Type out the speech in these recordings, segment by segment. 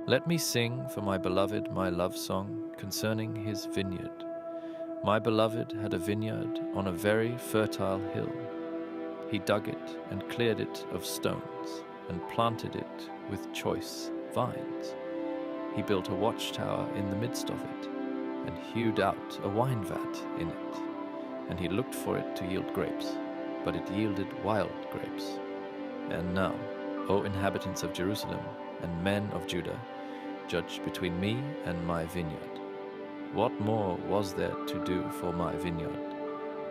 Let me sing for my beloved my love song concerning his vineyard. My beloved had a vineyard on a very fertile hill. He dug it and cleared it of stones and planted it with choice vines. He built a watchtower in the midst of it and hewed out a wine vat in it. And he looked for it to yield grapes, but it yielded wild grapes. And now, O inhabitants of Jerusalem and men of Judah, judge between me and my vineyard. What more was there to do for my vineyard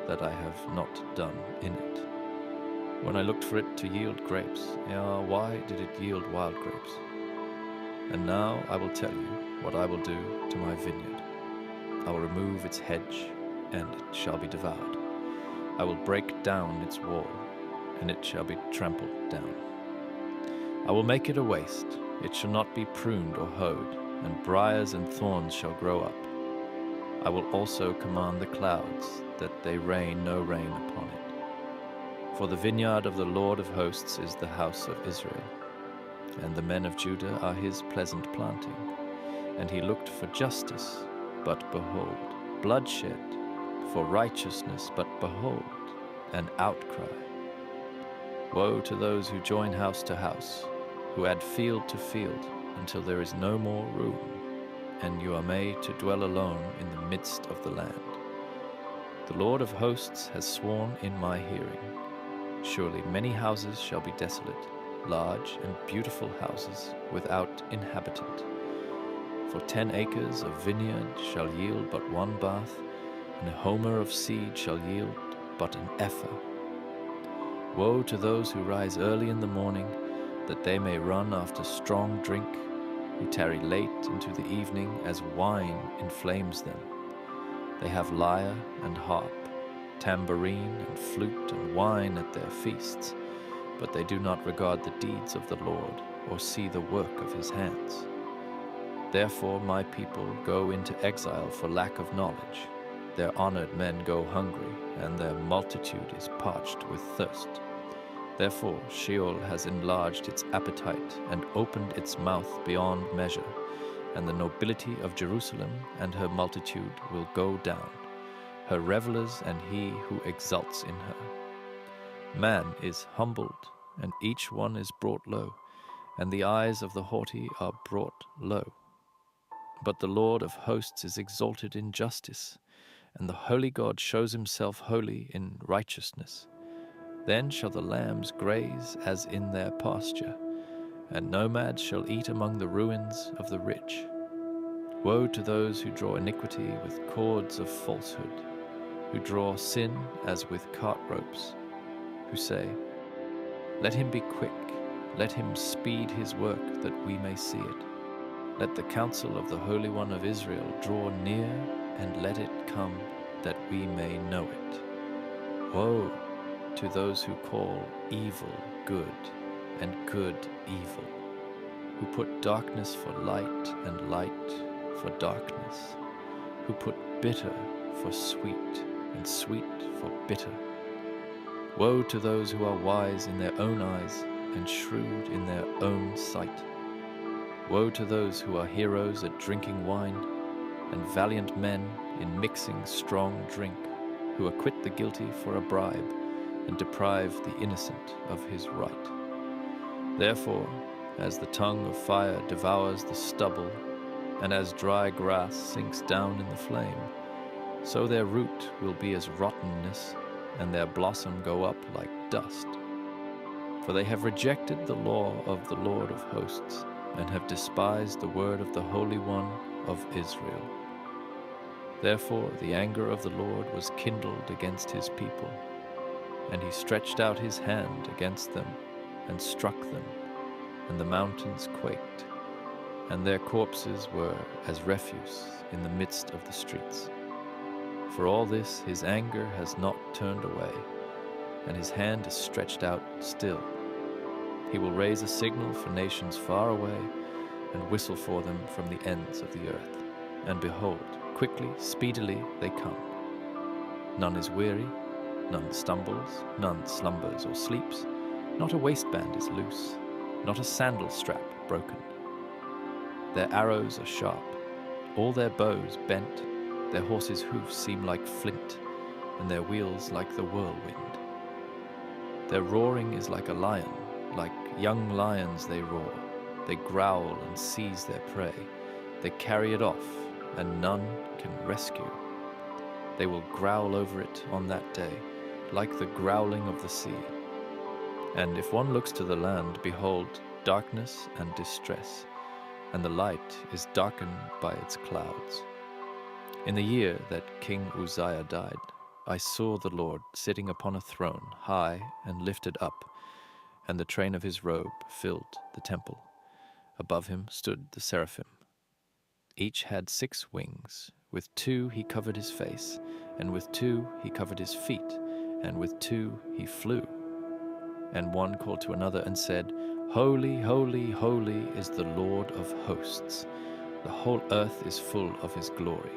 that I have not done in it? When I looked for it to yield grapes, why did it yield wild grapes? And now I will tell you what I will do to my vineyard. I will remove its hedge, and it shall be devoured. I will break down its wall, and it shall be trampled down. I will make it a waste. It shall not be pruned or hoed, and briars and thorns shall grow up. I will also command the clouds, that they rain no rain upon it. For the vineyard of the Lord of hosts is the house of Israel, and the men of Judah are his pleasant planting. And he looked for justice, but behold, bloodshed, for righteousness, but behold, an outcry. Woe to those who join house to house, who add field to field, until there is no more room, and you are made to dwell alone in the midst of the land. The Lord of hosts has sworn in my hearing. Surely many houses shall be desolate, large and beautiful houses without inhabitant. For 10 acres of vineyard shall yield but one bath, and a homer of seed shall yield but an ephah. Woe to those who rise early in the morning, that they may run after strong drink, who tarry late into the evening as wine inflames them. They have lyre and harp, tambourine and flute and wine at their feasts, but they do not regard the deeds of the Lord or see the work of his hands. Therefore my people go into exile for lack of knowledge. Their honored men go hungry, and their multitude is parched with thirst. Therefore Sheol has enlarged its appetite and opened its mouth beyond measure, and the nobility of Jerusalem and her multitude will go down, her revelers and he who exults in her. Man is humbled, and each one is brought low, and the eyes of the haughty are brought low. But the Lord of hosts is exalted in justice, and the holy God shows himself holy in righteousness. Then shall the lambs graze as in their pasture, and nomads shall eat among the ruins of the rich. Woe to those who draw iniquity with cords of falsehood, who draw sin as with cart ropes, who say, Let him be quick, let him speed his work, that we may see it. Let the counsel of the Holy One of Israel draw near, and let it come, that we may know it. Woe to those who call evil good, and good evil, who put darkness for light and light for darkness, who put bitter for sweet and sweet for bitter. Woe to those who are wise in their own eyes and shrewd in their own sight. Woe to those who are heroes at drinking wine, and valiant men in mixing strong drink, who acquit the guilty for a bribe, and deprive the innocent of his right. Therefore, as the tongue of fire devours the stubble, and as dry grass sinks down in the flame, so their root will be as rottenness, and their blossom go up like dust. For they have rejected the law of the Lord of hosts, and have despised the word of the Holy One of Israel. Therefore the anger of the Lord was kindled against his people, and he stretched out his hand against them, and struck them, and the mountains quaked, and their corpses were as refuse in the midst of the streets. For all this his anger has not turned away, and his hand is stretched out still. He will raise a signal for nations far away, and whistle for them from the ends of the earth. And behold, quickly, speedily they come. None is weary, none stumbles, none slumbers or sleeps. Not a waistband is loose, not a sandal strap broken. Their arrows are sharp, all their bows bent, their horses' hoofs seem like flint, and their wheels like the whirlwind. Their roaring is like a lion, like young lions they roar. They growl and seize their prey. They carry it off, and none can rescue. They will growl over it on that day, like the growling of the sea. And if one looks to the land, behold, darkness and distress, and the light is darkened by its clouds. In the year that King Uzziah died, I saw the Lord sitting upon a throne, high and lifted up, and the train of his robe filled the temple. Above him stood the seraphim. Each had 6 wings. With 2 he covered his face, and with 2 he covered his feet, and with 2 he flew. And one called to another and said, Holy, holy, holy is the Lord of hosts. The whole earth is full of his glory.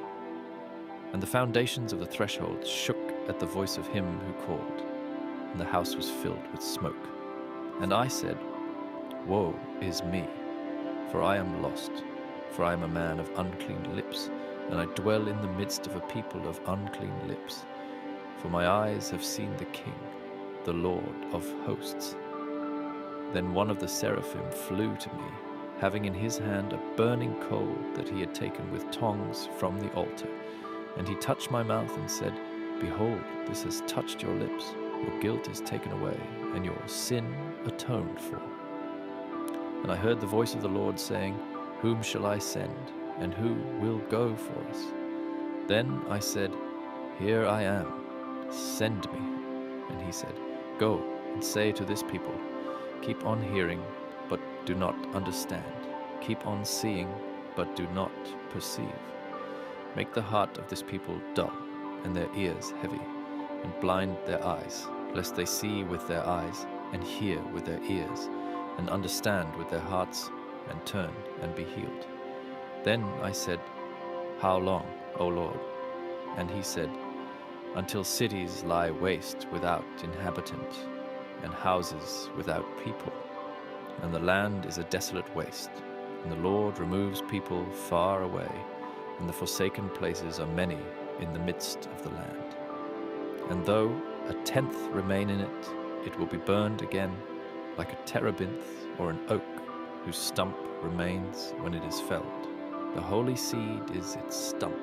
And the foundations of the threshold shook at the voice of him who called, and the house was filled with smoke. And I said, Woe is me, for I am lost, for I am a man of unclean lips, and I dwell in the midst of a people of unclean lips. For my eyes have seen the King, the Lord of hosts. Then one of the seraphim flew to me, having in his hand a burning coal that he had taken with tongs from the altar. And he touched my mouth and said, Behold, this has touched your lips. Your guilt is taken away, and your sin atoned for. And I heard the voice of the Lord saying, Whom shall I send, and who will go for us? Then I said, Here I am, send me. And he said, Go and say to this people, Keep on hearing, but do not understand. Keep on seeing, but do not perceive. Make the heart of this people dull, and their ears heavy, and blind their eyes, lest they see with their eyes, and hear with their ears, and understand with their hearts, and turn and be healed. Then I said, How long, O Lord? And he said, Until cities lie waste without inhabitant, and houses without people, and the land is a desolate waste, and the Lord removes people far away, and the forsaken places are many in the midst of the land. And though 1/10 remain in it, it will be burned again, like a terebinth or an oak, whose stump remains when it is felled. The holy seed is its stump,